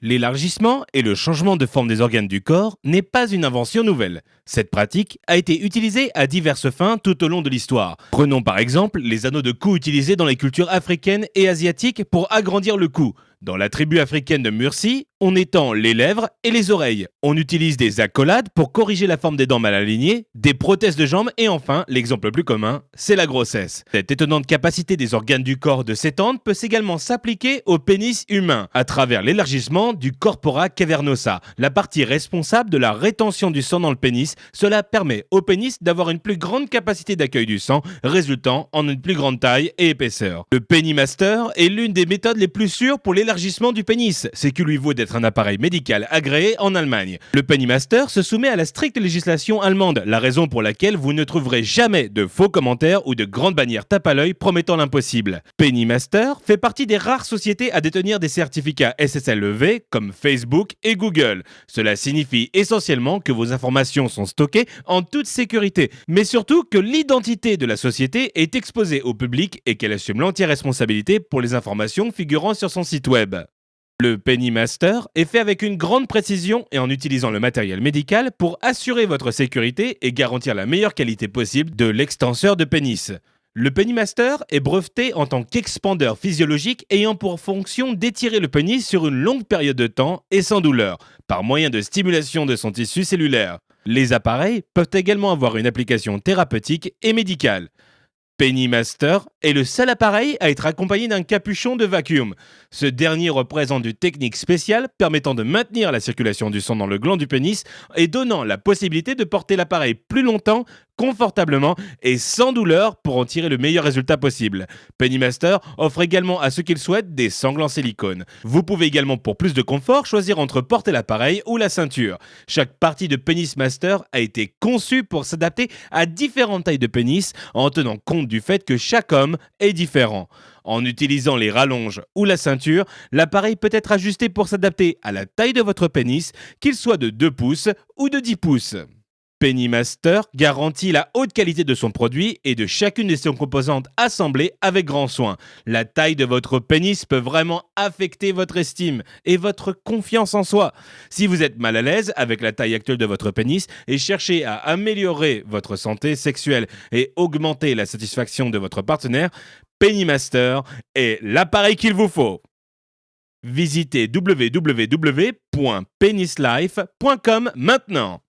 L'élargissement et le changement de forme des organes du corps n'est pas une invention nouvelle. Cette pratique a été utilisée à diverses fins tout au long de l'histoire. Prenons par exemple les anneaux de cou utilisés dans les cultures africaines et asiatiques pour agrandir le cou. Dans la tribu africaine de Mursi, on étend les lèvres et les oreilles. On utilise des accolades pour corriger la forme des dents mal alignées, des prothèses de jambes et enfin, l'exemple le plus commun, c'est la grossesse. Cette étonnante capacité des organes du corps de s'étendre peut également s'appliquer au pénis humain à travers l'élargissement du corpora cavernosa, la partie responsable de la rétention du sang dans le pénis. Cela permet au pénis d'avoir une plus grande capacité d'accueil du sang, résultant en une plus grande taille et épaisseur. Le Pennymaster est l'une des méthodes les plus sûres pour l'élargissement du pénis, ce qui lui vaut d'être un appareil médical agréé en Allemagne. Le Pennymaster se soumet à la stricte législation allemande, la raison pour laquelle vous ne trouverez jamais de faux commentaires ou de grandes bannières tape à l'œil promettant l'impossible. Pennymaster fait partie des rares sociétés à détenir des certificats SSLEV comme Facebook et Google. Cela signifie essentiellement que vos informations sont stockées en toute sécurité, mais surtout que l'identité de la société est exposée au public et qu'elle assume l'entière responsabilité pour les informations figurant sur son site web. Le Pennymaster est fait avec une grande précision et en utilisant le matériel médical pour assurer votre sécurité et garantir la meilleure qualité possible de l'extenseur de pénis. Le Pennymaster est breveté en tant qu'expandeur physiologique ayant pour fonction d'étirer le pénis sur une longue période de temps et sans douleur, par moyen de stimulation de son tissu cellulaire. Les appareils peuvent également avoir une application thérapeutique et médicale. Pennymaster est le seul appareil à être accompagné d'un capuchon de vacuum. Ce dernier représente une technique spéciale permettant de maintenir la circulation du sang dans le gland du pénis et donnant la possibilité de porter l'appareil plus longtemps, confortablement et sans douleur pour en tirer le meilleur résultat possible. Pennymaster offre également à ceux qui le souhaitent des sangles en silicone. Vous pouvez également pour plus de confort choisir entre porter l'appareil ou la ceinture. Chaque partie de Pennymaster a été conçue pour s'adapter à différentes tailles de pénis en tenant compte du fait que chaque homme est différent. En utilisant les rallonges ou la ceinture, l'appareil peut être ajusté pour s'adapter à la taille de votre pénis, qu'il soit de 2 pouces ou de 10 pouces. Pennymaster garantit la haute qualité de son produit et de chacune de ses composantes assemblées avec grand soin. La taille de votre pénis peut vraiment affecter votre estime et votre confiance en soi. Si vous êtes mal à l'aise avec la taille actuelle de votre pénis et cherchez à améliorer votre santé sexuelle et augmenter la satisfaction de votre partenaire, Pennymaster est l'appareil qu'il vous faut. Visitez www.penislife.com maintenant.